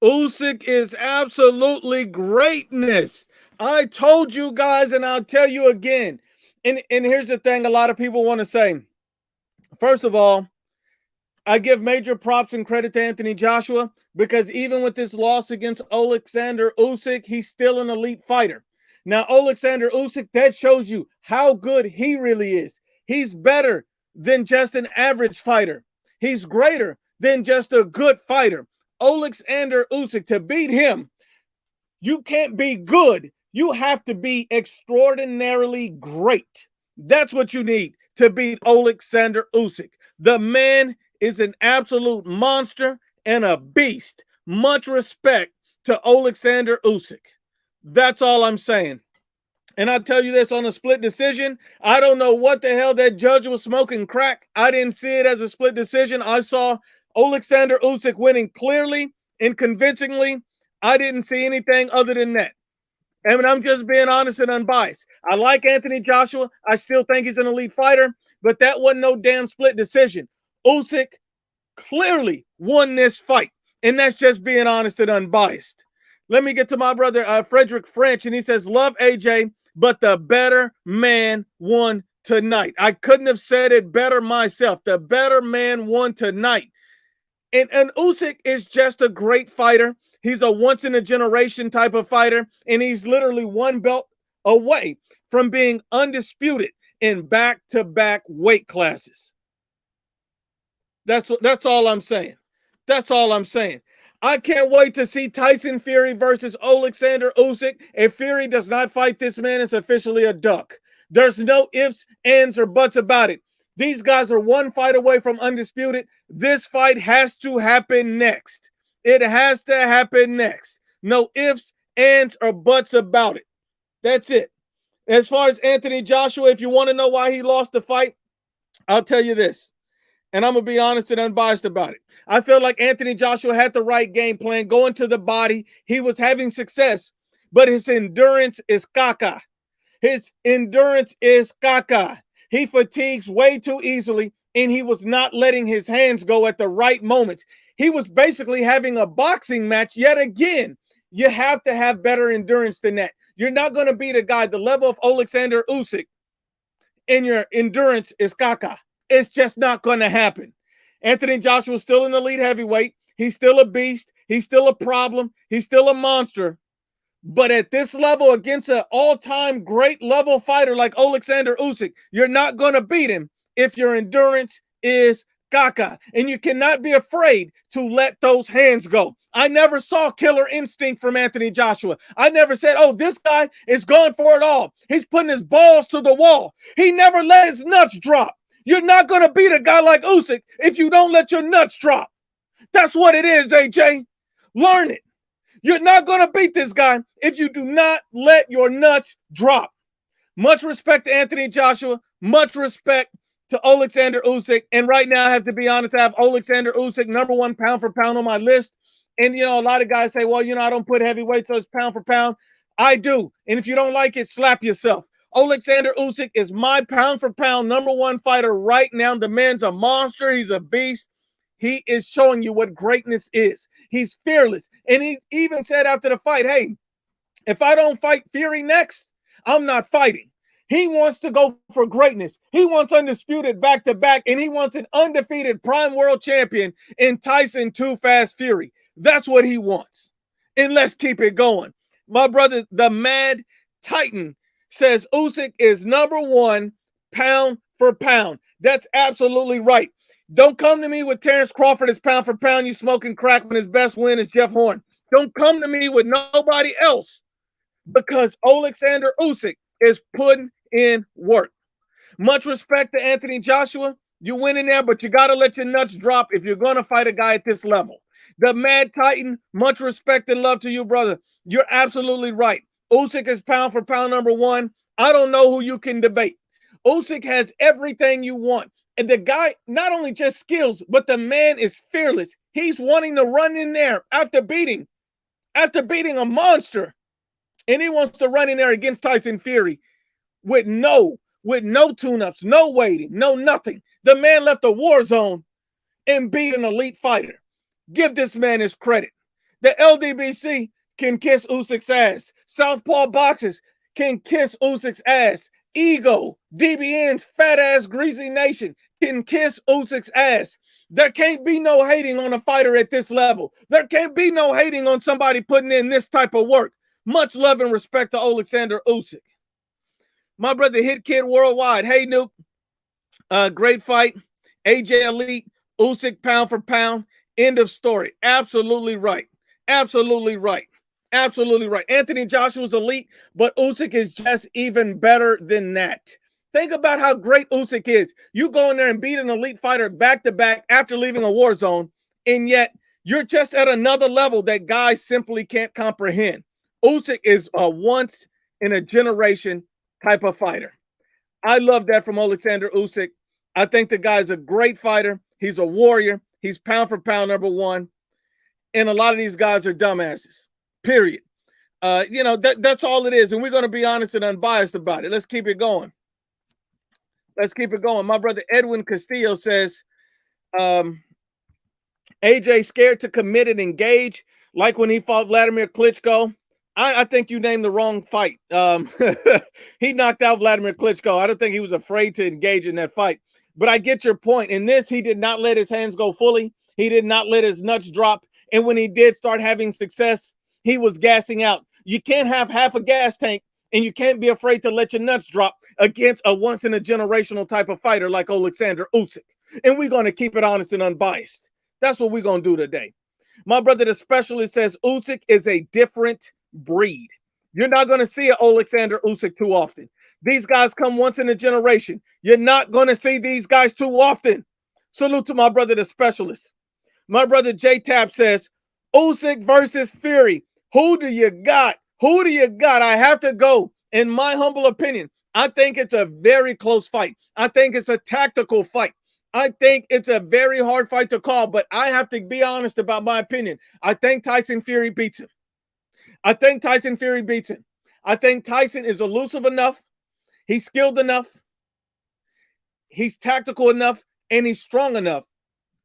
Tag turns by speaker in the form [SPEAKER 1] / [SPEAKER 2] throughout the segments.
[SPEAKER 1] Usyk is absolutely greatness. I told you guys, and I'll tell you again. And here's the thing a lot of people want to say. First of all, I give major props and credit to Anthony Joshua because even with this loss against Alexander Usyk, he's still an elite fighter. Now, Alexander Usyk, that shows you how good he really is. He's better than just an average fighter. He's greater than just a good fighter. Alexander Usyk, to beat him, you can't be good. You have to be extraordinarily great. That's what you need to beat Alexander Usyk. The man is an absolute monster and a beast. Much respect to Alexander Usyk. That's all I'm saying. And I'll tell you this, on a split decision, I don't know what the hell that judge was smoking crack. I didn't see it as a split decision. I saw Alexander Usyk winning clearly and convincingly. I didn't see anything other than that. And I'm just being honest and unbiased. I like Anthony Joshua. I still think he's an elite fighter, but that wasn't no damn split decision. Usyk clearly won this fight, and that's just being honest and unbiased. Let me get to my brother, Frederick French, and he says, love AJ, but the better man won tonight. I couldn't have said it better myself. The better man won tonight. And Usyk is just a great fighter. He's a once-in-a-generation type of fighter, and he's literally one belt away from being undisputed in back-to-back weight classes. That's all I'm saying. That's all I'm saying. I can't wait to see Tyson Fury versus Alexander Usyk. If Fury does not fight this man, it's officially a duck. There's no ifs, ands, or buts about it. These guys are one fight away from undisputed. This fight has to happen next. It has to happen next. No ifs, ands, or buts about it. That's it. As far as Anthony Joshua, if you want to know why he lost the fight, I'll tell you this. And I'm going to be honest and unbiased about it. I feel like Anthony Joshua had the right game plan, going to the body. He was having success, but his endurance is caca. His endurance is caca. He fatigues way too easily, and he was not letting his hands go at the right moments. He was basically having a boxing match yet again. You have to have better endurance than that. You're not going to beat a guy the level of Alexander Usyk, and your endurance is caca. It's just not going to happen. Anthony Joshua is still an elite heavyweight. He's still a beast. He's still a problem. He's still a monster. But at this level, against an all-time great level fighter like Alexander Usyk, you're not going to beat him if your endurance is caca. And you cannot be afraid to let those hands go. I never saw killer instinct from Anthony Joshua. I never said, oh, this guy is going for it all. He's putting his balls to the wall. He never let his nuts drop. You're not going to beat a guy like Usyk if you don't let your nuts drop. That's what it is, AJ. Learn it. You're not going to beat this guy if you do not let your nuts drop. Much respect to Anthony Joshua. Much respect to Alexander Usyk. And right now, I have to be honest, I have Alexander Usyk number one pound for pound on my list. And, you know, a lot of guys say, well, you know, I don't put heavyweight, so it's pound for pound. I do. And if you don't like it, slap yourself. Alexander Usyk is my pound for pound number one fighter right now. The man's a monster. He's a beast. He is showing you what greatness is. He's fearless. And he even said after the fight, hey, if I don't fight Fury next, I'm not fighting. He wants to go for greatness. He wants undisputed back-to-back, and he wants an undefeated prime world champion in Tyson Too Fast Fury. That's what he wants. And let's keep it going. My brother, the Mad Titan, says Usyk is number one pound for pound. That's absolutely right. Don't come to me with Terrence Crawford as pound for pound. You smoking crack when his best win is Jeff Horn. Don't come to me with nobody else because Alexander Usyk is putting in work. Much respect to Anthony Joshua. You win in there, but you got to let your nuts drop if you're going to fight a guy at this level. The Mad Titan, much respect and love to you, brother. You're absolutely right. Usyk is pound for pound number one. I don't know who you can debate. Usyk has everything you want. And the guy not only just skills, but the man is fearless. He's wanting to run in there after beating a monster. And he wants to run in there against Tyson Fury with no tune-ups, no waiting, no nothing. The man left a war zone and beat an elite fighter. Give this man his credit. The LDBC can kiss Usyk's ass. Southpaw boxes can kiss Usyk's ass. Ego, DBN's fat ass greasy nation can kiss Usyk's ass. There can't be no hating on a fighter at this level. There can't be no hating on somebody putting in this type of work. Much love and respect to Alexander Usyk. My brother Hit Kid Worldwide. Hey, Nuke. Great fight. AJ Elite. Usyk pound for pound. End of story. Absolutely right. Absolutely right. Absolutely right. Anthony Joshua's elite, but Usyk is just even better than that. Think about how great Usyk is. You go in there and beat an elite fighter back-to-back after leaving a war zone, and yet you're just at another level that guys simply can't comprehend. Usyk is a once-in-a-generation type of fighter. I love that from Alexander Usyk. I think the guy's a great fighter. He's a warrior. He's pound for pound number one. And a lot of these guys are dumbasses, period. That's all it is. And we're going to be honest and unbiased about it. Let's keep it going. Let's keep it going. My brother Edwin Castillo says, AJ scared to commit and engage, like when he fought Vladimir Klitschko. I think you named the wrong fight. He knocked out Vladimir Klitschko. I don't think he was afraid to engage in that fight. But I get your point. In this, he did not let his hands go fully. He did not let his nuts drop. And when he did start having success, he was gassing out. You can't have half a gas tank, and you can't be afraid to let your nuts drop against a once-in-a-generational type of fighter like Alexander Usyk. And we're going to keep it honest and unbiased. That's what we're going to do today. My brother, the specialist, says Usyk is a different breed. You're not going to see an Alexander Usyk too often. These guys come once in a generation. You're not going to see these guys too often. Salute to my brother, the specialist. My brother J-Tap says, Usyk versus Fury. Who do you got? Who do you got? I have to go. In my humble opinion, I think it's a very close fight. I think it's a tactical fight. I think it's a very hard fight to call, but I have to be honest about my opinion. I think Tyson Fury beats him. I think Tyson Fury beats him. I think Tyson is elusive enough. He's skilled enough. He's tactical enough, and he's strong enough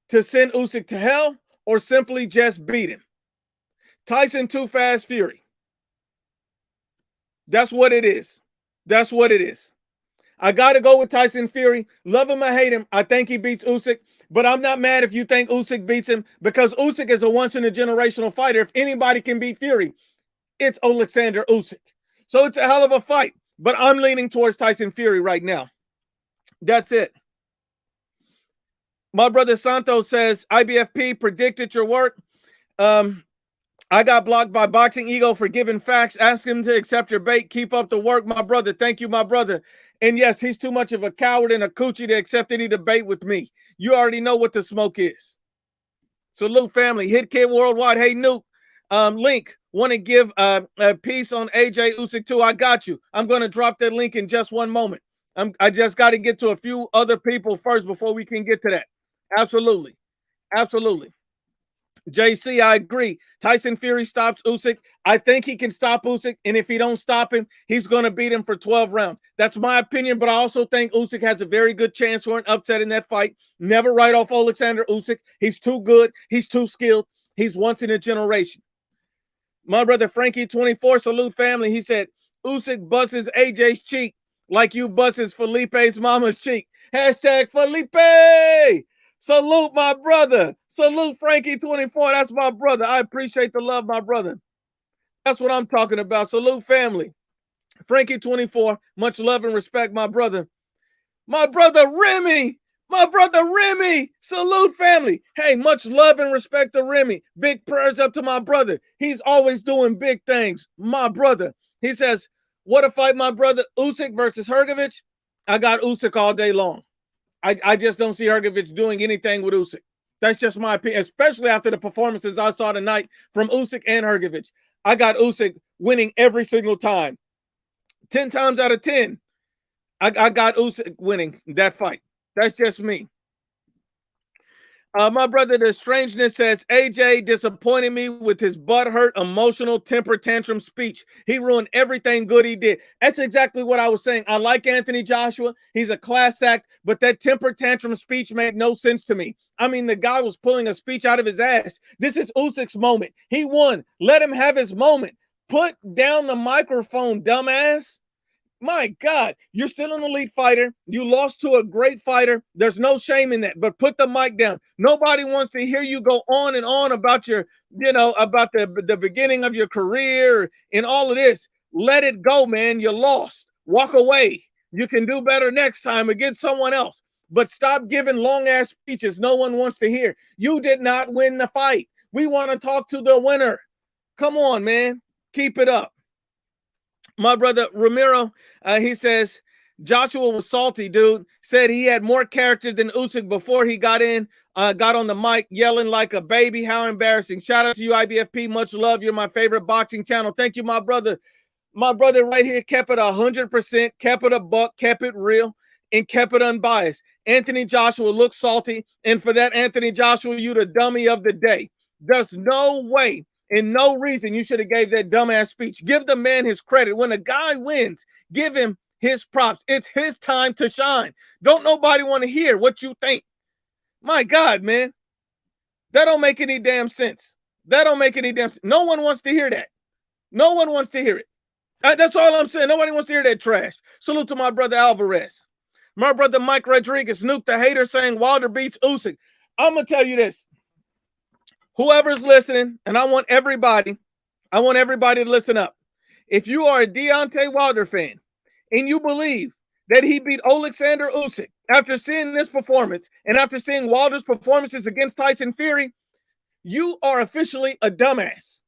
[SPEAKER 1] to send Usyk to hell or simply just beat him. Tyson too fast, Fury. That's what it is. That's what it is. I got to go with Tyson Fury. Love him or hate him, I think he beats Usyk. But I'm not mad if you think Usyk beats him, because Usyk is a once-in-a-generational fighter. If anybody can beat Fury, it's Alexander Usyk. So it's a hell of a fight. But I'm leaning towards Tyson Fury right now. That's it. My brother Santos says, IBFP predicted your work. I got blocked by Boxing Ego for giving facts. Ask him to accept your bait. Keep up the work, my brother. Thank you, my brother. And yes, he's too much of a coward and a coochie to accept any debate with me. You already know what the smoke is. Salute, family. Hit Kid Worldwide. Hey, Nuke. Link, want to give a piece on AJ Usyk too? I got you. I'm going to drop that link in just one moment. I just got to get to a few other people first before we can get to that. Absolutely. Absolutely. JC, I agree. Tyson Fury stops Usyk. I think he can stop Usyk, and if he don't stop him, he's going to beat him for 12 rounds. That's my opinion, but I also think Usyk has a very good chance for an upset in that fight. Never write off Alexander Usyk. He's too good. He's too skilled. He's once in a generation. My brother Frankie 24, salute family. He said, Usyk busts AJ's cheek like you busts Felipe's mama's cheek. Hashtag Felipe. Salute, my brother. Salute, Frankie 24. That's my brother. I appreciate the love, my brother. That's what I'm talking about. Salute, family. Frankie 24. Much love and respect, my brother. My brother Remy. My brother Remy. Salute, family. Hey, much love and respect to Remy. Big prayers up to my brother. He's always doing big things. My brother. He says, what a fight, my brother. Usyk versus Hrgovic. I got Usyk all day long. I just don't see Hrgovic doing anything with Usyk. That's just my opinion, especially after the performances I saw tonight from Usyk and Hrgovic. I got Usyk winning every single time. 10 times out of 10, I got Usyk winning that fight. That's just me. My brother, the strangeness says AJ disappointed me with his butthurt, emotional temper tantrum speech. He ruined everything good he did. That's exactly what I was saying. I like Anthony Joshua. He's a class act, but that temper tantrum speech made no sense to me. I mean, the guy was pulling a speech out of his ass. This is Usyk's moment. He won. Let him have his moment. Put down the microphone, dumbass. My God, you're still an elite fighter. You lost to a great fighter. There's no shame in that, but put the mic down. Nobody wants to hear you go on and on about your, about the beginning of your career and all of this. Let it go, man. You lost. Walk away. You can do better next time against someone else, but stop giving long ass speeches no one wants to hear. You did not win the fight. We want to talk to the winner. Come on, man. Keep it up. My brother Ramiro, he says, Joshua was salty, dude. Said he had more character than Usyk before he got on the mic yelling like a baby. How embarrassing. Shout out to you, IBFP. Much love. You're my favorite boxing channel. Thank you, my brother. My brother right here kept it 100%, kept it a buck, kept it real, and kept it unbiased. Anthony Joshua looks salty, and for that, Anthony Joshua, you the dummy of the day. There's no way and no reason you should have gave that dumbass speech. Give the man his credit. When a guy wins, give him his props. It's his time to shine. Don't nobody want to hear what you think. My God, man. That don't make any damn sense. That don't make any damn sense. No one wants to hear that. No one wants to hear it. That's all I'm saying. Nobody wants to hear that trash. Salute to my brother Alvarez. My brother Mike Rodriguez, Nuke the hater, saying Wilder beats Usyk. I'm going to tell you this. Whoever's listening, and I want everybody to listen up. If you are a Deontay Wilder fan and you believe that he beat Alexander Usyk after seeing this performance and after seeing Wilder's performances against Tyson Fury, you are officially a dumbass.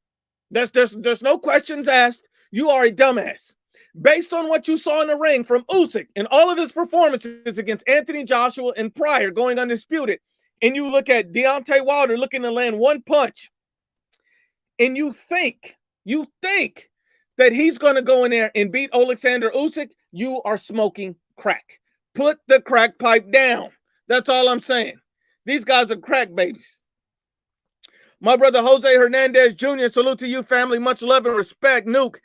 [SPEAKER 1] There's no questions asked. You are a dumbass. Based on what you saw in the ring from Usyk and all of his performances against Anthony Joshua and prior going undisputed, and you look at Deontay Wilder looking to land one punch, and you think that he's going to go in there and beat Alexander Usyk, you are smoking crack. Put the crack pipe down. That's all I'm saying. These guys are crack babies. My brother Jose Hernandez Jr., salute to you, family. Much love and respect. Nuke,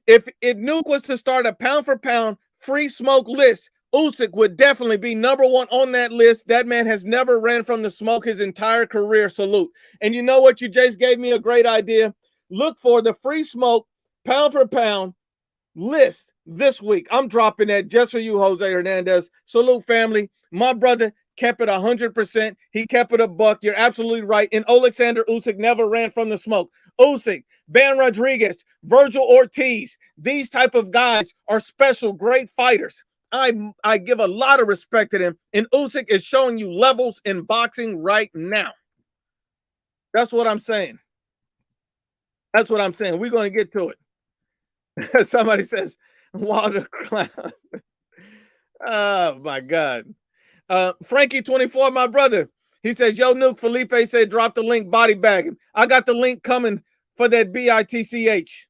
[SPEAKER 1] if Nuke was to start a pound-for-pound free smoke list, Usyk would definitely be number one on that list. That man has never ran from the smoke his entire career. Salute. And you know what? You just gave me a great idea. Look for the free smoke pound for pound list this week. I'm dropping that just for you, Jose Hernandez. Salute, family. My brother kept it 100%. He kept it a buck. You're absolutely right. And Alexander Usyk never ran from the smoke. Usyk, Ben Rodriguez, Virgil Ortiz, these type of guys are special, great fighters. I give a lot of respect to them, and Usyk is showing you levels in boxing right now. That's what I'm saying. That's what I'm saying. We're going to get to it. Somebody says, Wilder clown. Oh, my God. Frankie24, my brother, he says, yo, Nuke, Felipe said, drop the link, body bagging. I got the link coming for that BITCH.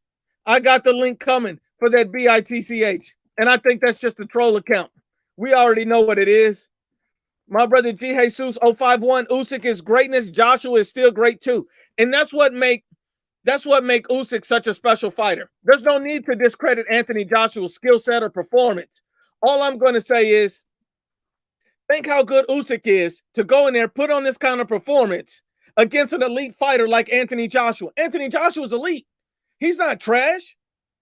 [SPEAKER 1] I got the link coming for that BITCH. And I think that's just a troll account. We already know what it is. My brother G. Jesus 051, Usyk is greatness. Joshua is still great too. And that's what make Usyk such a special fighter. There's no need to discredit Anthony Joshua's skill set or performance. All I'm going to say is, think how good Usyk is to go in there, put on this kind of performance against an elite fighter like Anthony Joshua. Anthony Joshua's elite. He's not trash.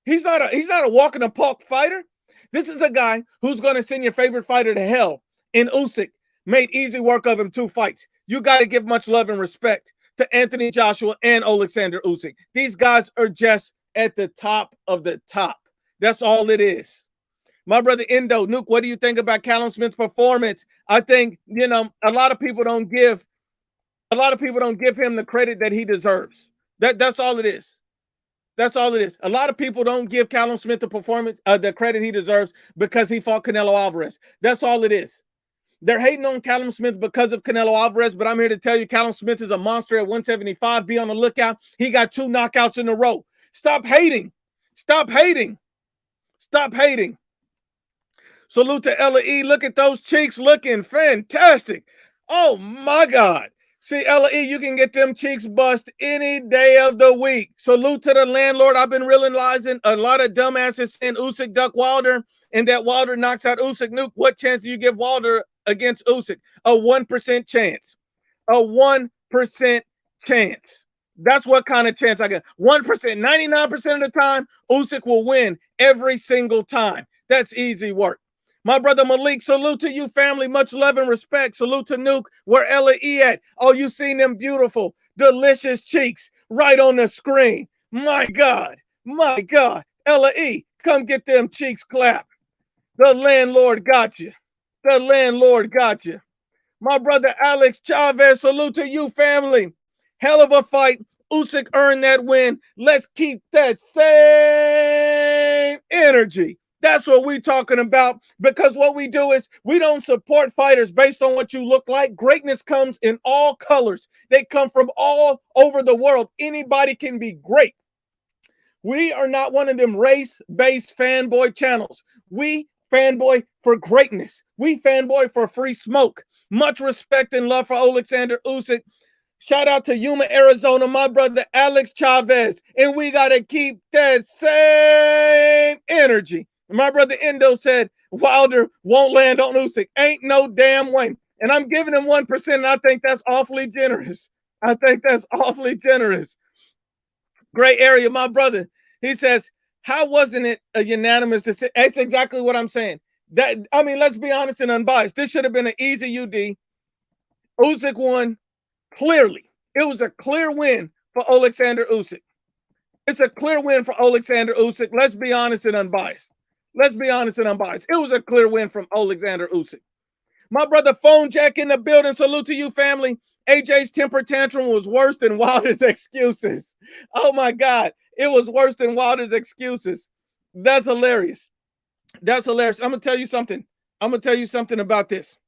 [SPEAKER 1] He's not a walk in the park fighter. This is a guy who's going to send your favorite fighter to hell. And Usyk made easy work of him 2 fights. You got to give much love and respect to Anthony Joshua and Alexander Usyk. These guys are just at the top of the top. That's all it is. My brother Endo, Nuke, what do you think about Callum Smith's performance? I think, a lot of people don't give him the credit that he deserves. That's all it is. That's all it is. A lot of people don't give Callum Smith the credit he deserves because he fought Canelo Alvarez. That's all it is. They're hating on Callum Smith because of Canelo Alvarez, but I'm here to tell you Callum Smith is a monster at 175. Be on the lookout. He got 2 knockouts in a row. Stop hating. Stop hating. Stop hating. Salute to Ella E. Look at those cheeks looking fantastic. Oh, my God. See, LE, you can get them cheeks bust any day of the week. Salute to the landlord. I've been realizing a lot of dumbasses saying Usyk duck Wilder and that Wilder knocks out Usyk. Nuke, what chance do you give Wilder against Usyk? A 1% chance. A 1% chance. That's what kind of chance I get. 1%, 99% of the time, Usyk will win every single time. That's easy work. My brother Malik, salute to you, family. Much love and respect. Salute to Nuke. Where Ella E at? Oh, you seen them beautiful, delicious cheeks right on the screen. My God. My God. Ella E, come get them cheeks clapped. The landlord got you. The landlord got you. My brother Alex Chavez, salute to you, family. Hell of a fight. Usyk earned that win. Let's keep that same energy. That's what we're talking about, because what we do is we don't support fighters based on what you look like. Greatness comes in all colors. They come from all over the world. Anybody can be great. We are not one of them race-based fanboy channels. We fanboy for greatness. We fanboy for free smoke. Much respect and love for Alexander Usyk. Shout out to Yuma, Arizona, my brother Alex Chavez. And we got to keep that same energy. My brother Endo said Wilder won't land on Usyk. Ain't no damn way. And I'm giving him 1%, and I think that's awfully generous. I think that's awfully generous. Great area, my brother. He says, how wasn't it a unanimous decision? That's exactly what I'm saying. I mean, let's be honest and unbiased. This should have been an easy UD. Usyk won clearly. It was a clear win for Alexander Usyk. It's a clear win for Alexander Usyk. Let's be honest and unbiased. Let's be honest and unbiased. It was a clear win from Alexander Usyk. My brother Phone Jack in the building. Salute to you, family. AJ's temper tantrum was worse than Wilder's excuses. Oh, my God. It was worse than Wilder's excuses. That's hilarious. That's hilarious. I'm going to tell you something. I'm going to tell you something about this.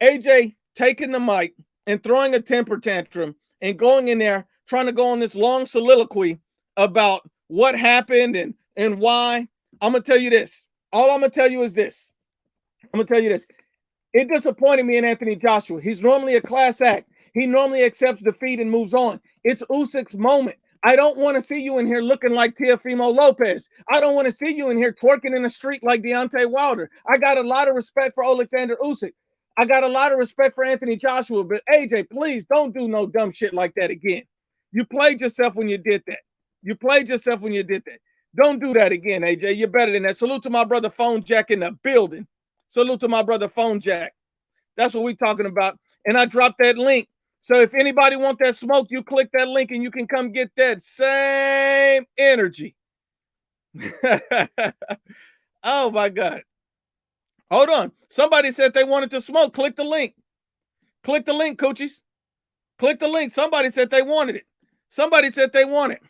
[SPEAKER 1] AJ taking the mic and throwing a temper tantrum and going in there, trying to go on this long soliloquy about what happened and why. I'm going to tell you this. All I'm going to tell you is this. I'm going to tell you this. It disappointed me in Anthony Joshua. He's normally a class act. He normally accepts defeat and moves on. It's Usyk's moment. I don't want to see you in here looking like Teofimo Lopez. I don't want to see you in here twerking in the street like Deontay Wilder. I got a lot of respect for Alexander Usyk. I got a lot of respect for Anthony Joshua. But AJ, please don't do no dumb shit like that again. You played yourself when you did that. You played yourself when you did that. Don't do that again, AJ. You're better than that. Salute to my brother Phone Jack in the building. Salute to my brother Phone Jack. That's what we're talking about. And I dropped that link. So if anybody wants that smoke, you click that link and you can come get that same energy. Oh, my God. Hold on. Somebody said they wanted to smoke. Click the link. Click the link, coochies. Click the link. Somebody said they wanted it. Somebody said they want it.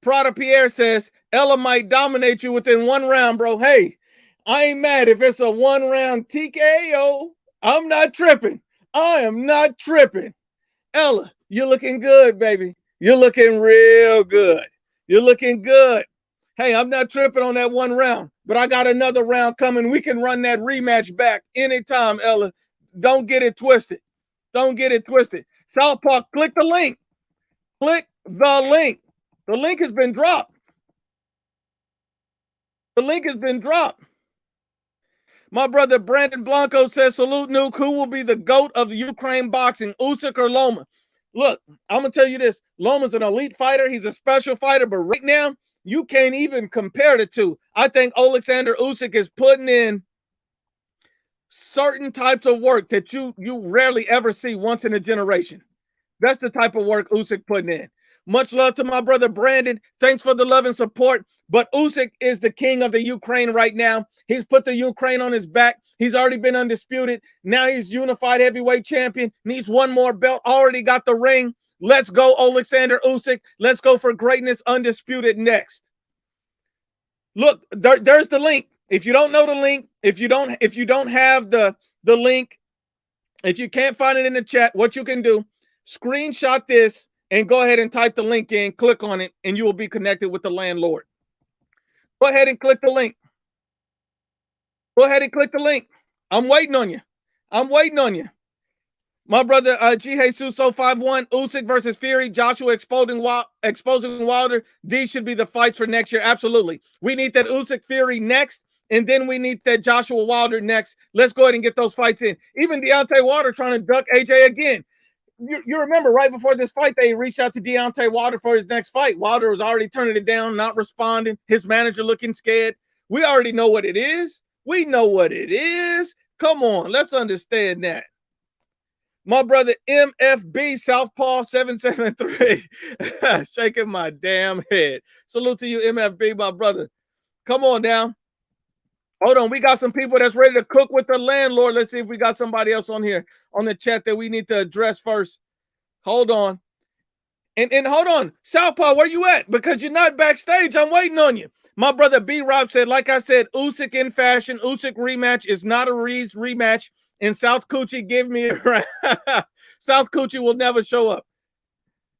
[SPEAKER 1] Prada Pierre says, Ella might dominate you within one round, bro. Hey, I ain't mad if it's a one-round TKO. I'm not tripping. I am not tripping. Ella, you're looking good, baby. You're looking real good. You're looking good. Hey, I'm not tripping on that one round, but I got another round coming. We can run that rematch back anytime, Ella. Don't get it twisted. Don't get it twisted. Southpaw, click the link. Click the link. The link has been dropped. The link has been dropped. My brother Brandon Blanco says, salute, Nuke. Who will be the GOAT of the Ukraine boxing, Usyk or Loma? Look, I'm going to tell you this. Loma's an elite fighter. He's a special fighter. But right now, you can't even compare the two. I think Alexander Usyk is putting in certain types of work that you rarely ever see once in a generation. That's the type of work Usyk putting in. Much love to my brother Brandon. Thanks for the love and support. But Usyk is the king of the Ukraine right now. He's put the Ukraine on his back. He's already been undisputed. Now he's unified heavyweight champion. Needs one more belt. Already got the ring. Let's go, Alexander Usyk. Let's go for greatness undisputed next. Look, there's the link. If you don't know the link, if you don't have the link, if you can't find it in the chat, what you can do, screenshot this and go ahead and type the link in, click on it, and you will be connected with the landlord. Go ahead and click the link. Go ahead and click the link. I'm waiting on you. I'm waiting on you. My brother G Jesus 051, Usyk versus Fury, Joshua exposing Wilder. These should be the fights for next year. Absolutely. We need that Usyk Fury next, and then we need that Joshua Wilder next. Let's go ahead and get those fights in. Even Deontay Wilder trying to duck AJ again. You remember right before this fight, they reached out to Deontay Wilder for his next fight. Wilder was already turning it down, not responding. His manager looking scared. We already know what it is. We know what it is. Come on, let's understand that. My brother MFB Southpaw 773 shaking my damn head. Salute to you, MFB, my brother. Come on now. Hold on, we got some people that's ready to cook with the landlord. Let's see if we got somebody else on here on the chat that we need to address first. Hold on. And hold on, Southpaw, where you at? Because you're not backstage. I'm waiting on you. My brother B Rob said, like I said, Usyk in fashion. Usyk rematch is not a Reese rematch. And South Coochie, give me a South Coochie will never show up.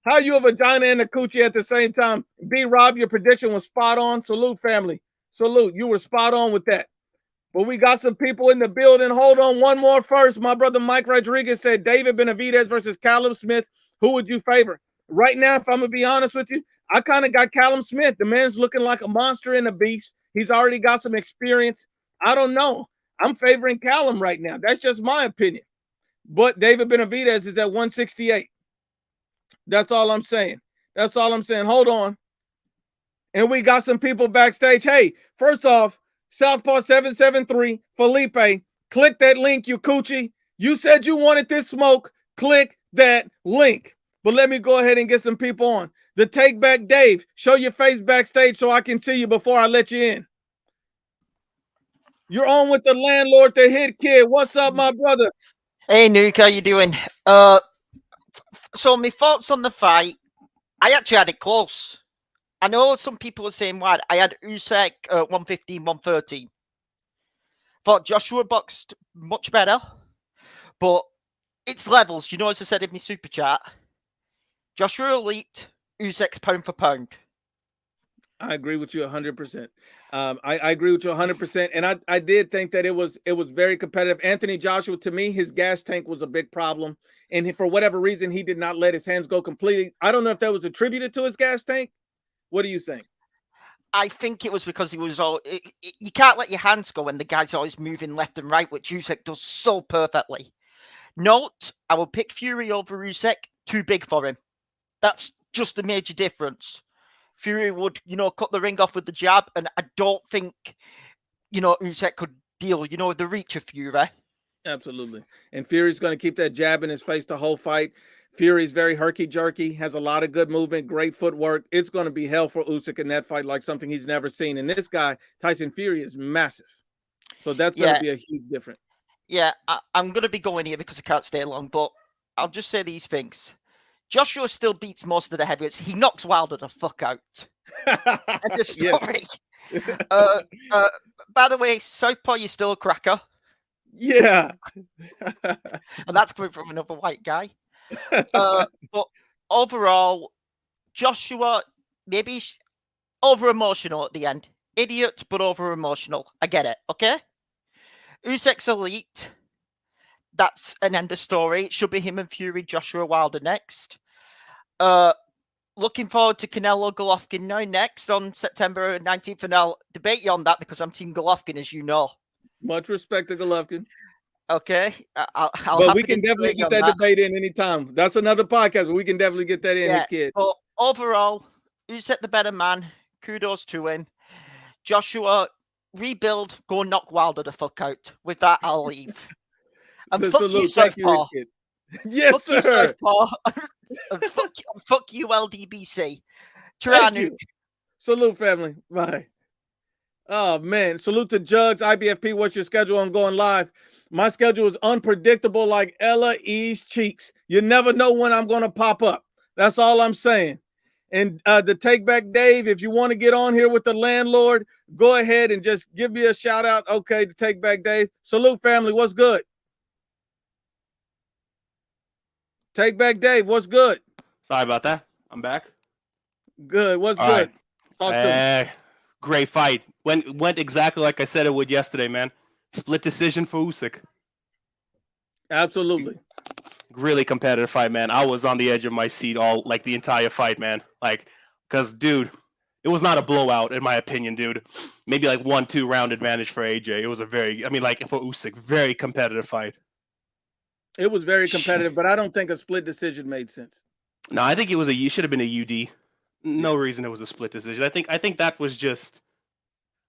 [SPEAKER 1] How you a vagina and a coochie at the same time? B Rob, your prediction was spot on. Salute, family. Salute. You were spot on with that. But we got some people in the building. Hold on, one more first. My brother Mike Rodriguez said David Benavidez versus Callum Smith. Who would you favor? Right now, if I'm going to be honest with you, I kind of got Callum Smith. The man's looking like a monster and a beast. He's already got some experience. I don't know. I'm favoring Callum right now. That's just my opinion. But David Benavidez is at 168. That's all I'm saying. That's all I'm saying. Hold on. And we got some people backstage. Hey, first off, Southpaw 773, Felipe, click that link, you coochie. You said you wanted this smoke. Click that link. But let me go ahead and get some people on. The Take Back Dave, show your face backstage so I can see you before I let you in. You're on with the landlord, the hit kid. What's up, my brother?
[SPEAKER 2] Hey, Nuke, how you doing? So my thoughts on the fight, I actually had it close. I know some people are saying why. I had Usyk 115, 113. Thought Joshua boxed much better, but it's levels. You know, as I said in my super chat, Joshua elite, Usyk's pound for pound.
[SPEAKER 1] I agree with you 100%. I agree with you 100%. And I did think that it was very competitive. Anthony Joshua, to me, his gas tank was a big problem. And for whatever reason, he did not let his hands go completely. I don't know if that was attributed to his gas tank. What do you think?
[SPEAKER 2] I think it was because he was you can't let your hands go when the guy's always moving left and right, which Usyk does so perfectly. Note, I will pick Fury over Usyk. Too big for him. That's just the major difference. Fury would, cut the ring off with the jab, and I don't think, Usyk could deal, with the reach of Fury.
[SPEAKER 1] Absolutely. And Fury's going to keep that jab in his face the whole fight. Fury's very herky-jerky, has a lot of good movement, great footwork. It's going to be hell for Usyk in that fight, like something he's never seen. And this guy, Tyson Fury, is massive. So that's going to be a huge difference.
[SPEAKER 2] Yeah, I'm going to be going here because I can't stay long, but I'll just say these things. Joshua still beats most of the heavyweights. He knocks Wilder the fuck out. End of story. By the way, Southpaw, you're still a cracker.
[SPEAKER 1] Yeah.
[SPEAKER 2] And that's coming from another white guy. But overall, Joshua, maybe over-emotional at the end. Idiot, but over-emotional. I get it, okay? Usyk's elite. That's an end of story. It should be him and Fury, Joshua Wilder next. Looking forward to Canelo Golovkin now next on September 19th. And I'll debate you on that because I'm Team Golovkin, as you know.
[SPEAKER 1] Much respect to Golovkin.
[SPEAKER 2] Okay.
[SPEAKER 1] But we can definitely get that debate in anytime. That's another podcast, but we can definitely get that in, kid.
[SPEAKER 2] But overall, Usyk the better man. Kudos to him. Joshua, rebuild, go knock Wilder the fuck out. With that, I'll leave. And fuck you, Southpaw.
[SPEAKER 1] Yes,
[SPEAKER 2] fuck
[SPEAKER 1] sir.
[SPEAKER 2] You, Southpaw. And fuck you, LDBC.
[SPEAKER 1] Thank you. Salute, family. Bye. Oh, man. Salute to Jugs, IBFP. What's your schedule on going live? My schedule is unpredictable like Ella E's cheeks. You never know when I'm going to pop up. That's all I'm saying. And the Take Back Dave, if you want to get on here with the landlord, go ahead and just give me a shout out. Okay, to Take Back Dave. Salute, family. What's good? Take Back Dave. What's good?
[SPEAKER 3] Sorry about that. I'm back.
[SPEAKER 1] Good. What's good?
[SPEAKER 3] Talk to me. Great fight. Went exactly like I said it would yesterday, man. Split decision for Usyk.
[SPEAKER 1] Absolutely.
[SPEAKER 3] Really competitive fight, man. I was on the edge of my seat all like the entire fight, man. Like, because dude, it was not a blowout in my opinion, dude. Maybe like 1-2 round advantage for AJ. It was a very, I mean, like for Usyk, very competitive fight.
[SPEAKER 1] It was very competitive, but I don't think a split decision made sense.
[SPEAKER 3] No, I think it should have been a UD. No reason it was a split decision. I think that was just,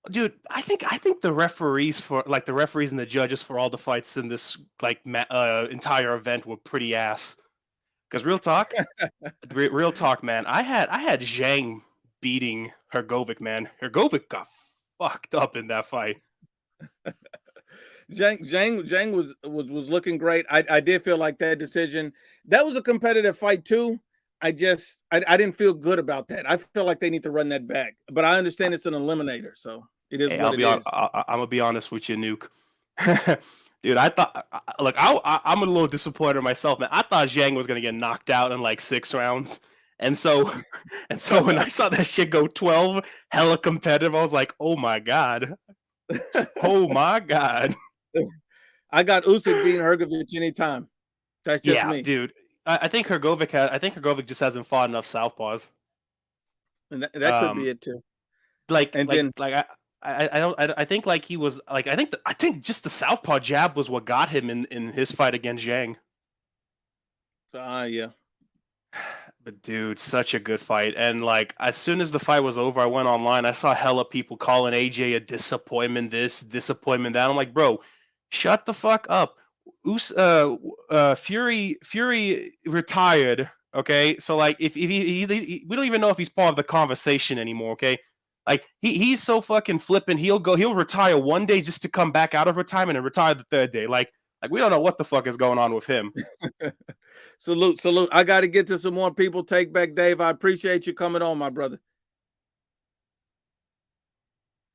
[SPEAKER 3] dude. I think the referees and the judges for all the fights in this like entire event were pretty ass. Because real talk, man. I had Zhang beating Hrgovic, man. Hrgovic got fucked up in that fight.
[SPEAKER 1] Zhang was looking great. I did feel like that decision. That was a competitive fight too. I didn't feel good about that. I feel like they need to run that back. But I understand it's an eliminator, so it is what it is.
[SPEAKER 3] I'm gonna be honest with you, Nuke. Dude, I thought, look, I'm a little disappointed myself, man. I thought Zhang was gonna get knocked out in like 6 rounds, and so when I saw that shit go 12, hella competitive, I was like, oh my god, oh my god.
[SPEAKER 1] I got Usyk beating Hrgovic anytime. That's just me,
[SPEAKER 3] dude. I think Hrgovic just hasn't fought enough southpaws,
[SPEAKER 1] and that could be it too.
[SPEAKER 3] I think like he was like I think just the southpaw jab was what got him in his fight against Zhang.
[SPEAKER 1] Yeah.
[SPEAKER 3] But dude, such a good fight. And like as soon as the fight was over, I went online. I saw hella people calling AJ a disappointment, this, disappointment, that. I'm like, bro, shut the fuck up. Fury retired. Okay, so like if we don't even know if he's part of the conversation anymore. Okay. Like he's so fucking flippant. He'll retire one day just to come back out of retirement and retire the 3rd day. Like we don't know what the fuck is going on with him.
[SPEAKER 1] Salute. I got to get to some more people. Take back Dave. I appreciate you coming on, my brother.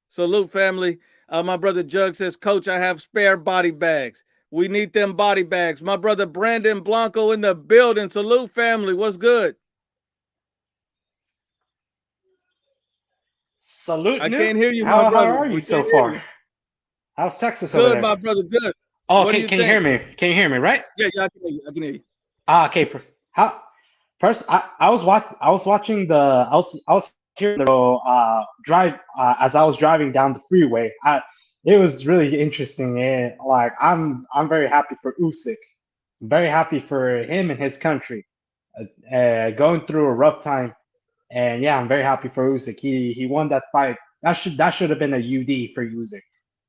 [SPEAKER 1] Salute, family. My brother Jug says, Coach, I have spare body bags. We need them body bags. My brother Brandon Blanco in the building. Salute, family. What's good?
[SPEAKER 4] Salute.
[SPEAKER 1] I can't hear you, my
[SPEAKER 4] how
[SPEAKER 1] brother.
[SPEAKER 4] How are you so far? How's Texas
[SPEAKER 1] good,
[SPEAKER 4] over there?
[SPEAKER 1] My brother. Good.
[SPEAKER 4] Oh, can you hear me? Can you hear me? Right?
[SPEAKER 1] Yeah, I can hear you. I can hear you.
[SPEAKER 4] Okay. First, I was watching I was hearing the drive as I was driving down the freeway. It was really interesting, and like I'm very happy for Usyk. I'm very happy for him and his country, going through a rough time. And yeah, I'm very happy for Usyk. He won that fight. That should have been a UD for Usyk.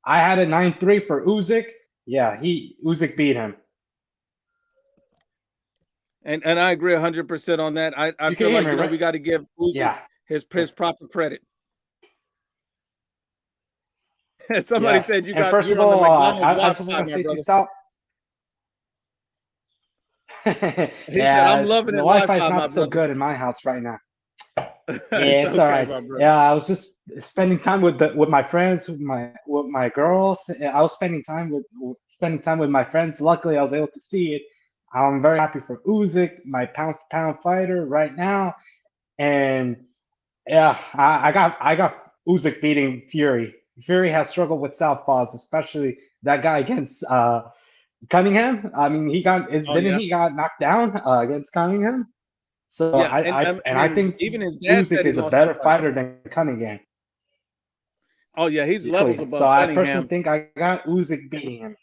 [SPEAKER 4] I had a 9-3 for Usyk. Yeah, Usyk beat him.
[SPEAKER 1] And I agree 100% on that. I feel like
[SPEAKER 4] right?
[SPEAKER 1] we got to give Usyk his proper credit. Somebody said you got.
[SPEAKER 4] First of all, I just want to say to South.
[SPEAKER 1] He said, I'm loving it.
[SPEAKER 4] The Wi-Fi is not so good in my house right now. Yeah, it's all right. Yeah, I was just spending time with my friends, with my girls. I was spending time with my friends. Luckily, I was able to see it. I'm very happy for Usyk, my pound fighter right now, and yeah, I got Usyk beating Fury. Fury has struggled with southpaws, especially that guy against Cunningham. I mean, he got knocked down against Cunningham. So yeah, I think
[SPEAKER 1] even his dad
[SPEAKER 4] Usyk is a better fighter than Cunningham.
[SPEAKER 1] Oh yeah, he's levels above.
[SPEAKER 4] So
[SPEAKER 1] Cunningham.
[SPEAKER 4] I personally think I got Usyk beating him.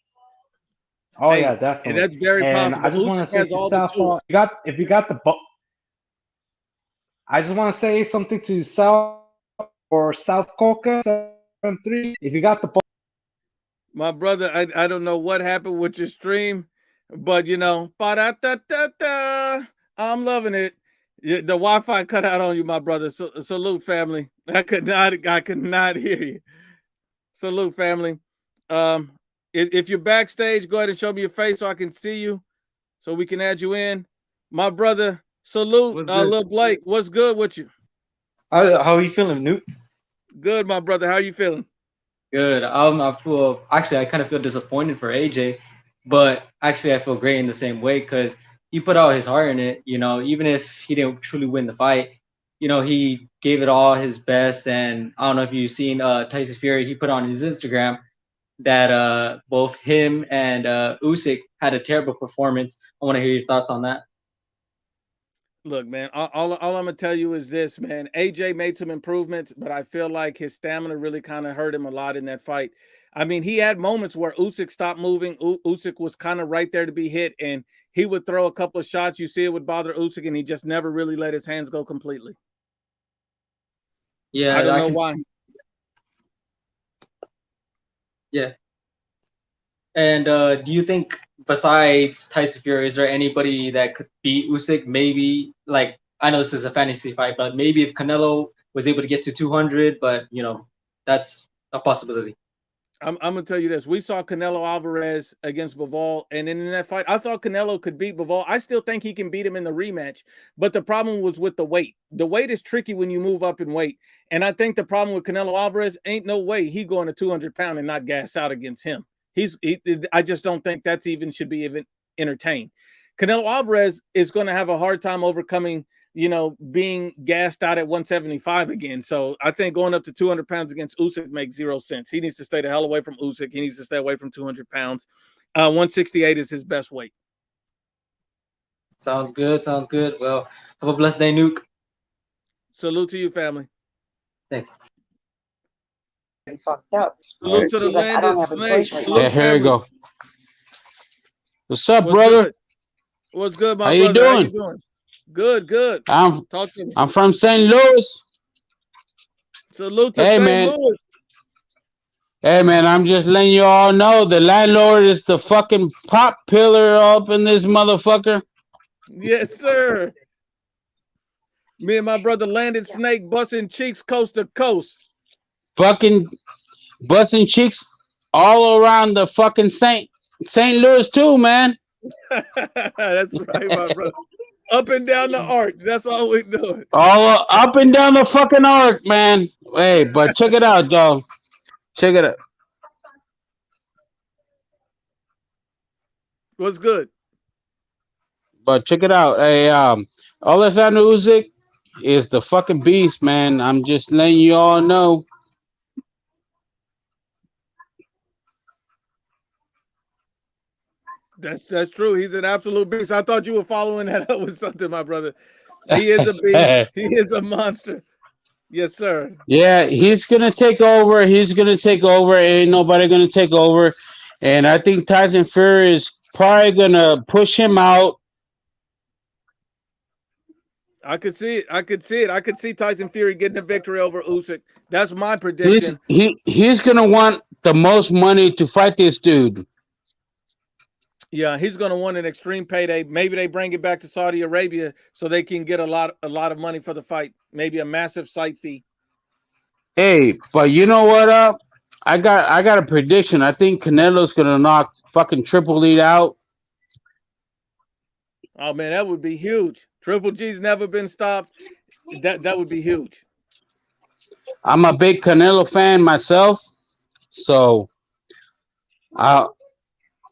[SPEAKER 4] Oh yeah, definitely.
[SPEAKER 1] And that's very possible.
[SPEAKER 4] I just want to say to Southpaw, if you got the I just want to say something to South or South Coca 7-3. If you got the
[SPEAKER 1] my brother, I don't know what happened with your stream, but I'm loving it. The Wi-Fi cut out on you, my brother. Salute, family. I could not hear you. Salute, family. If you're backstage, go ahead and show me your face so I can see you, so we can add you in. My brother, salute, Lil Blake. What's good with you?
[SPEAKER 5] How are you feeling, Newt?
[SPEAKER 1] Good, my brother. How are you feeling?
[SPEAKER 5] Good. I feel actually I kind of feel disappointed for AJ, but actually I feel great in the same way because he put out his heart in it. You know, even if he didn't truly win the fight, you know, he gave it all his best. And I don't know if you've seen Tyson Fury. He put on his Instagram that both him and Usyk had a terrible performance. I want to hear your thoughts on that.
[SPEAKER 1] Look, man, all I'm gonna tell you is this, man. AJ made some improvements, but I feel like his stamina really kind of hurt him a lot in that fight. I mean, he had moments where Usyk stopped moving. Usyk was kind of right there to be hit, and he would throw a couple of shots. You see it would bother Usyk, and he just never really let his hands go completely.
[SPEAKER 5] Yeah,
[SPEAKER 1] I don't know why.
[SPEAKER 5] Yeah. And do you think besides Tyson Fury, is there anybody that could beat Usyk? Maybe, like, I know this is a fantasy fight, but maybe if Canelo was able to get to 200, but you know, that's a possibility.
[SPEAKER 1] I'm gonna tell you this. We saw Canelo Alvarez against Bivol, and in that fight, I thought Canelo could beat Bivol. I still think he can beat him in the rematch, but the problem was with the weight. The weight is tricky when you move up in weight, and I think the problem with Canelo Alvarez ain't no way he going to 200-pound and not gas out against him. I just don't think that's even should be even entertained. Canelo Alvarez is going to have a hard time overcoming, you know, being gassed out at 175 again. So I think going up to 200 pounds against Usyk makes zero sense. He needs to stay the hell away from Usyk. He needs to stay away from 200 pounds. 168 is his best weight.
[SPEAKER 5] Sounds good. Sounds good. Well, have a blessed day, Nuke.
[SPEAKER 1] Salute to you, family.
[SPEAKER 5] Thank
[SPEAKER 6] you. Fucked up.
[SPEAKER 1] Salute to the
[SPEAKER 6] like,
[SPEAKER 1] landed snake.
[SPEAKER 6] Right
[SPEAKER 7] here we go. What's up, brother?
[SPEAKER 1] Good? What's good, my
[SPEAKER 7] How
[SPEAKER 1] brother?
[SPEAKER 7] you
[SPEAKER 1] How
[SPEAKER 7] doing?
[SPEAKER 1] you doing? Good, good. Talk to me.
[SPEAKER 7] I'm from St. Louis.
[SPEAKER 1] Salute to St. Louis.
[SPEAKER 7] Hey, man, I'm just letting you all know the landlord is the fucking pop pillar up in this motherfucker.
[SPEAKER 1] Yes, sir. Me and my brother Landed Snake busting cheeks coast to coast.
[SPEAKER 7] Fucking busting cheeks all around the fucking St. Louis too, man.
[SPEAKER 1] That's right, my brother. Up and down the arch. That's all we doing.
[SPEAKER 7] All up and down the fucking arc, man. Hey, but check it out, dog. Check it out.
[SPEAKER 1] What's good?
[SPEAKER 7] But check it out. Hey, Alexander Usyk is the fucking beast, man. I'm just letting you all know.
[SPEAKER 1] That's true. He's an absolute beast. I thought you were following that up with something, my brother. He is a beast. He is a monster. Yes, sir.
[SPEAKER 7] Yeah, he's gonna take over. He's gonna take over. Ain't nobody gonna take over. And I think Tyson Fury is probably gonna push him out.
[SPEAKER 1] I could see it. I could see Tyson Fury getting a victory over Usyk. That's my prediction.
[SPEAKER 7] He's gonna want the most money to fight this dude.
[SPEAKER 1] Yeah, he's going to want an extreme payday. Maybe they bring it back to Saudi Arabia so they can get a lot of money for the fight. Maybe a massive site fee.
[SPEAKER 7] Hey, but you know what? I got a prediction. I think Canelo's going to knock fucking Triple G out.
[SPEAKER 1] Oh man, that would be huge. Triple G's never been stopped. That would be huge.
[SPEAKER 7] I'm a big Canelo fan myself, so I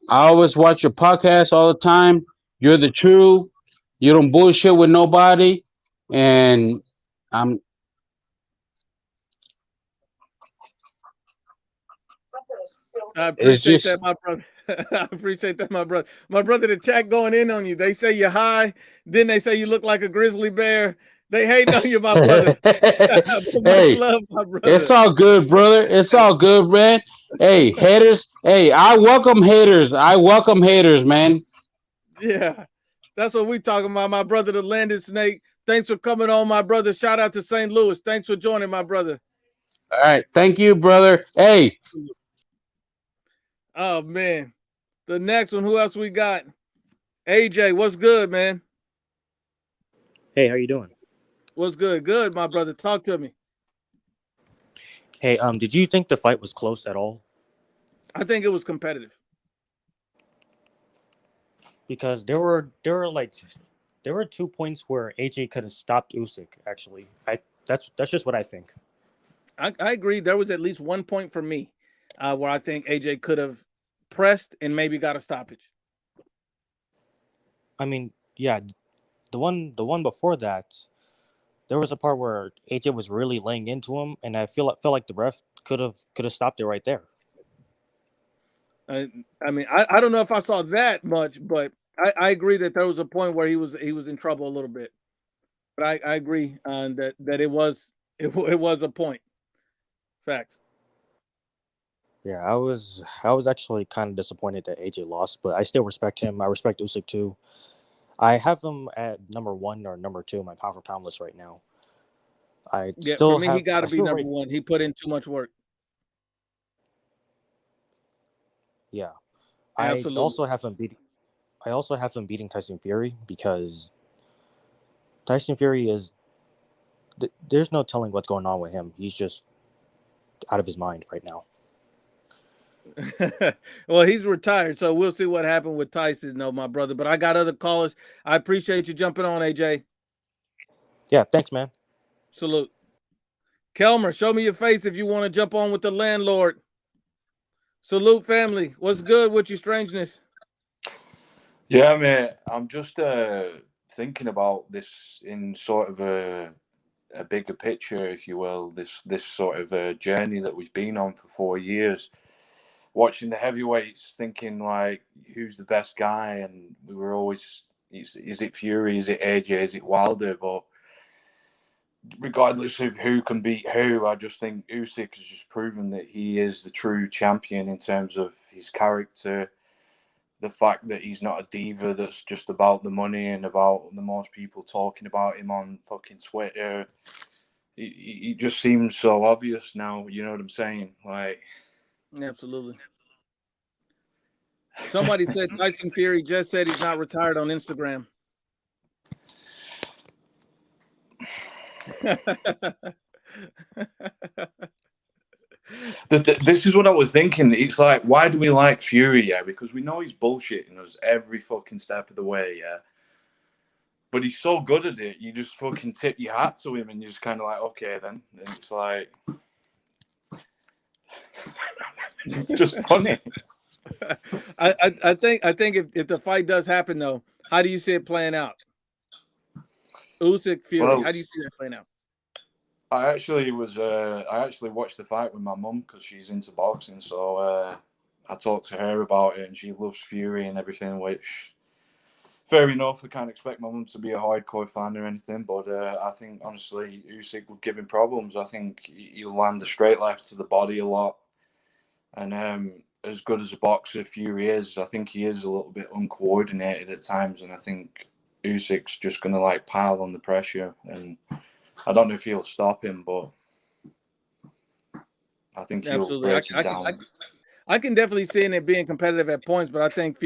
[SPEAKER 7] always watch your podcast all the time. You're the true. You don't bullshit with nobody. And I
[SPEAKER 1] appreciate that, my brother. I appreciate that, my brother. My brother, the chat going in on you. They say you're high. Then they say you look like a grizzly bear. They hate on you, my brother.
[SPEAKER 7] Hey,
[SPEAKER 1] love, my brother.
[SPEAKER 7] It's all good, brother. It's all good, man. Hey, haters. Hey, I welcome haters. I welcome haters, man.
[SPEAKER 1] Yeah, that's what we talking about, my brother, the Landed Snake. Thanks for coming on, my brother. Shout out to St. Louis. Thanks for joining, my brother.
[SPEAKER 7] All right. Thank you, brother. Hey.
[SPEAKER 1] Oh, man. The next one, who else we got? AJ, what's good, man?
[SPEAKER 8] Hey, how you doing?
[SPEAKER 1] What's good? Good, my brother. Talk to me.
[SPEAKER 8] Hey, did you think the fight was close at all?
[SPEAKER 1] I think it was competitive.
[SPEAKER 8] Because there were 2 points where AJ could have stopped Usyk, actually. That's just what I think.
[SPEAKER 1] I agree. There was at least 1 point for me where I think AJ could have pressed and maybe got a stoppage.
[SPEAKER 8] I mean, yeah, the one before that, there was a part where AJ was really laying into him, and I felt like the ref could have stopped it right there.
[SPEAKER 1] I mean, I don't know if I saw that much, but I agree that there was a point where he was in trouble a little bit. But I agree that it was a point. Facts.
[SPEAKER 8] Yeah, I was actually kind of disappointed that AJ lost, but I still respect him. I respect Usyk too. I have him at number 1 or number 2 in my pound for pound list right now. I
[SPEAKER 1] Yeah, for
[SPEAKER 8] still
[SPEAKER 1] me,
[SPEAKER 8] have.
[SPEAKER 1] he got to
[SPEAKER 8] I
[SPEAKER 1] be
[SPEAKER 8] feel
[SPEAKER 1] number
[SPEAKER 8] right.
[SPEAKER 1] 1. He put in too much work.
[SPEAKER 8] Yeah,
[SPEAKER 1] Absolutely.
[SPEAKER 8] I also have him beating Tyson Fury because Tyson Fury is. There's no telling what's going on with him. He's just out of his mind right now.
[SPEAKER 1] Well, he's retired, so we'll see what happened with Tyson, though, my brother. But I got other callers. I appreciate you jumping on, AJ.
[SPEAKER 8] Yeah, thanks, man.
[SPEAKER 1] Salute. Kelmer, show me your face if you want to jump on with the landlord. Salute, family. What's good with your strangeness?
[SPEAKER 9] Yeah, mate. I'm just thinking about this in sort of a bigger picture, if you will. This sort of journey that we've been on for 4 years. Watching the heavyweights, thinking like, who's the best guy? And we were always, is it Fury? Is it AJ? Is it Wilder? But regardless of who can beat who, I just think Usyk has just proven that he is the true champion in terms of his character. The fact that he's not a diva that's just about the money and about the most people talking about him on fucking Twitter. He just seems so obvious now. You know what I'm saying? Like,
[SPEAKER 1] absolutely. Somebody said Tyson Fury just said he's not retired on Instagram.
[SPEAKER 9] This is what I was thinking. It's like, why do we like Fury? Yeah, because we know he's bullshitting us every fucking step of the way. Yeah, but he's so good at it. You just fucking tip your hat to him, and you're just kind of like, okay, then. And it's like, it's just funny.
[SPEAKER 1] I think if the fight does happen, though, how do you see it playing out? Usyk Fury.
[SPEAKER 9] Well,
[SPEAKER 1] how do you see that playing out?
[SPEAKER 9] I actually watched the fight with my mum because she's into boxing, so I talked to her about it, and she loves Fury and everything, which fair enough. I can't expect my mum to be a hardcore fan or anything, but I think honestly Usyk would give him problems. I think he'll land the straight left to the body a lot, and as good as a boxer Fury is, I think he is a little bit uncoordinated at times, and I think Usyk's just going to like pile on the pressure, and I don't know if he'll stop him, but I think he'll break him down.
[SPEAKER 1] I can definitely see it being competitive at points, but I think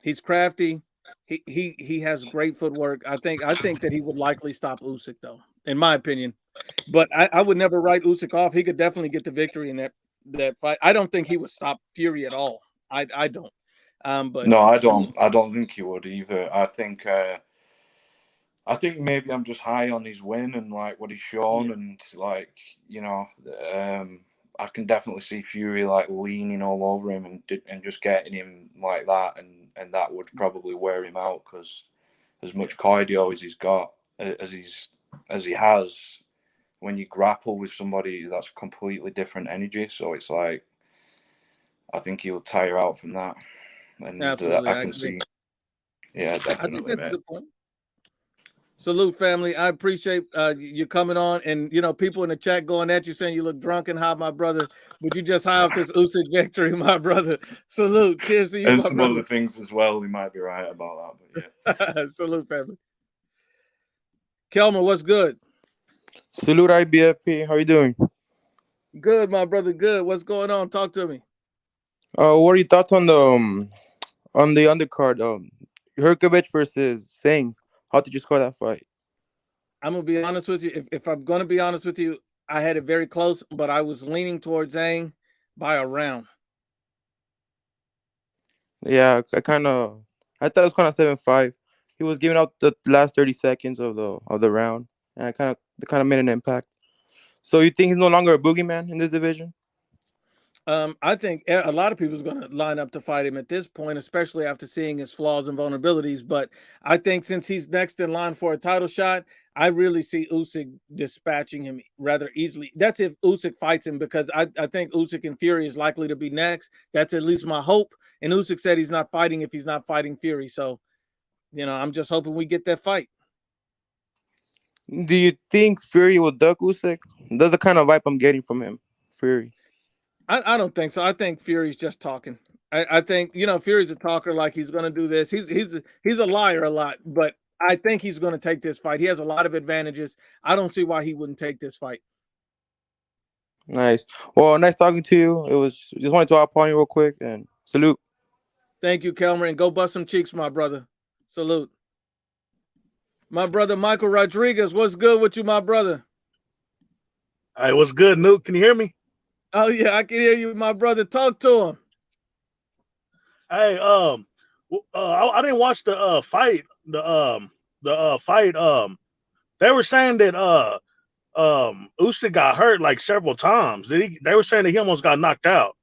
[SPEAKER 1] he's crafty. He has great footwork. I think that he would likely stop Usyk, though, in my opinion. But I would never write Usyk off. He could definitely get the victory in that fight. I don't think he would stop Fury at all. I don't. But
[SPEAKER 9] no, I don't think he would either. I think maybe I'm just high on his win and like what he's shown, and like, you know, I can definitely see Fury like leaning all over him and just getting him like that, and that would probably wear him out because as much cardio as he's got, as he has, when you grapple with somebody, that's a completely different energy. So it's like, I think he'll tire out from that, and
[SPEAKER 1] absolutely,
[SPEAKER 9] I can see. Yeah, definitely.
[SPEAKER 1] I think that's a good point. Salute, family. I appreciate you coming on, and you know, people in the chat going at you saying you look drunk and high, my brother. But you just high off this Usyk victory, my brother. Salute. Cheers to you,
[SPEAKER 9] and
[SPEAKER 1] my
[SPEAKER 9] some
[SPEAKER 1] brother.
[SPEAKER 9] other things as well. We might be right about that, but yeah.
[SPEAKER 1] Salute, family. Kelmer, what's good?
[SPEAKER 10] Salute, IBFP. How you doing?
[SPEAKER 1] Good, my brother. Good. What's going on? Talk to me.
[SPEAKER 10] What are your thoughts on the undercard? Hrgovic versus Zhang. How did you score that fight?
[SPEAKER 1] I'm gonna be honest with you. If I'm gonna be honest with you, I had it very close, but I was leaning towards Zhang by a round.
[SPEAKER 10] Yeah, I thought it was kind of 7-5. He was giving out the last 30 seconds of the round, and it kind of made an impact. So you think he's no longer a boogeyman in this division?
[SPEAKER 1] I think a lot of people are going to line up to fight him at this point, especially after seeing his flaws and vulnerabilities. But I think since he's next in line for a title shot, I really see Usyk dispatching him rather easily. That's if Usyk fights him, because I think Usyk and Fury is likely to be next. That's at least my hope. And Usyk said he's not fighting if he's not fighting Fury. So, I'm just hoping we get that fight.
[SPEAKER 10] Do you think Fury will duck Usyk? That's the kind of vibe I'm getting from him, Fury.
[SPEAKER 1] I don't think so. I think Fury's just talking. I think Fury's a talker, like he's going to do this. He's a liar a lot, but I think he's going to take this fight. He has a lot of advantages. I don't see why he wouldn't take this fight.
[SPEAKER 10] Nice. Well, nice talking to you. It was just wanted to hop on you real quick and salute.
[SPEAKER 1] Thank you, Kelmer, and go bust some cheeks, my brother. Salute. My brother Michael Rodriguez, what's good with you, my brother?
[SPEAKER 11] Hey, what's good, Nuke? Can you hear me?
[SPEAKER 1] Oh yeah, I can hear you, my brother. Talk to him.
[SPEAKER 11] Hey, I didn't watch the fight. The fight. They were saying that Usyk got hurt like several times. They were saying that he almost got knocked out.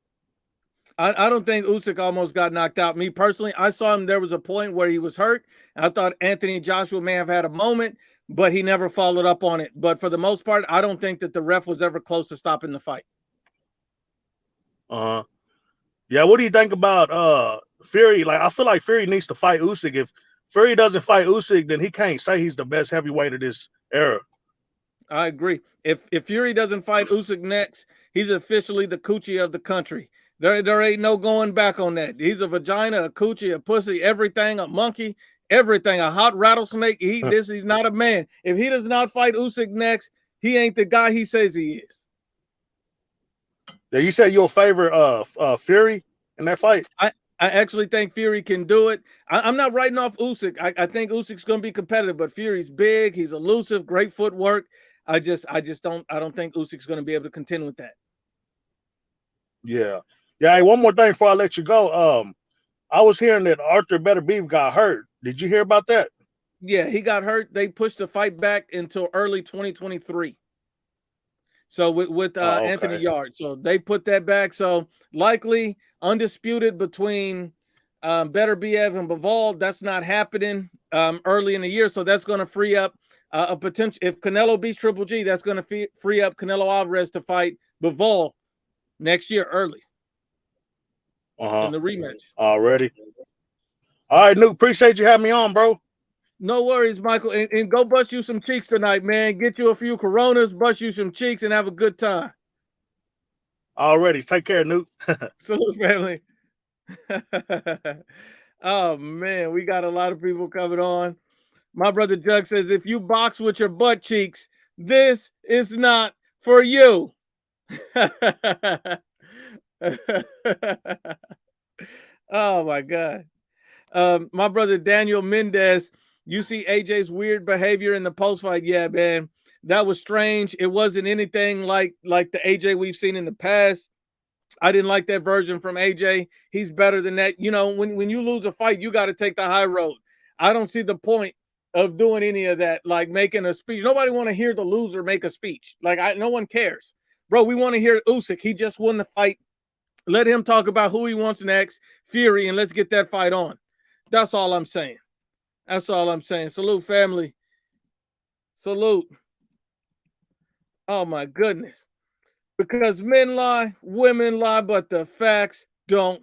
[SPEAKER 1] I don't think Usyk almost got knocked out. Me personally, I saw him. There was a point where he was hurt. I thought Anthony Joshua may have had a moment, but he never followed up on it. But for the most part, I don't think that the ref was ever close to stopping the fight.
[SPEAKER 11] Yeah, what do you think about Fury? Like, I feel like Fury needs to fight Usyk. If Fury doesn't fight Usyk, then he can't say he's the best heavyweight of this era.
[SPEAKER 1] I agree. If Fury doesn't fight Usyk next, he's officially the coochie of the country. There ain't no going back on that. He's a vagina, a coochie, a pussy, everything, a monkey, everything, a hot rattlesnake. He's not a man. If he does not fight Usyk next, he ain't the guy he says he is.
[SPEAKER 11] Yeah, you said you'll favor Fury in that fight.
[SPEAKER 1] I actually think Fury can do it. I'm not writing off Usyk. I think Usyk's going to be competitive, but Fury's big. He's elusive, great footwork. I don't think Usyk's going to be able to contend with that.
[SPEAKER 11] Yeah. Yeah. Hey, one more thing before I let you go. I was hearing that Arthur Beterbiev got hurt. Did you hear about that?
[SPEAKER 1] Yeah, he got hurt. They pushed the fight back until early 2023. So with
[SPEAKER 11] okay.
[SPEAKER 1] Anthony Yard, so they put that back. So likely undisputed between Beterbiev and Bivol. That's not happening early in the year. So that's going to free up a potential. If Canelo beats Triple G, that's going to free up Canelo Alvarez to fight Bivol next year early in the rematch.
[SPEAKER 11] Already. All right, Nuke. Appreciate you having me on, bro.
[SPEAKER 1] No worries, Michael. And go bust you some cheeks tonight, man. Get you a few Coronas, bust you some cheeks, and have a good time.
[SPEAKER 11] Already. Take care, Nuke.
[SPEAKER 1] Salute, family. Oh, man. We got a lot of people coming on. My brother Jug says, if you box with your butt cheeks, this is not for you. Oh, my God. My brother Daniel Mendez, you see AJ's weird behavior in the post-fight. Yeah, man, that was strange. It wasn't anything like the AJ we've seen in the past. I didn't like that version from AJ. He's better than that. When you lose a fight, you got to take the high road. I don't see the point of doing any of that, like making a speech. Nobody want to hear the loser make a speech. No one cares. Bro, we want to hear Usyk. He just won the fight. Let him talk about who he wants next, Fury, and let's get that fight on. That's all I'm saying. That's all I'm saying. Salute, family. Salute. Oh, my goodness. Because men lie, women lie, but the facts don't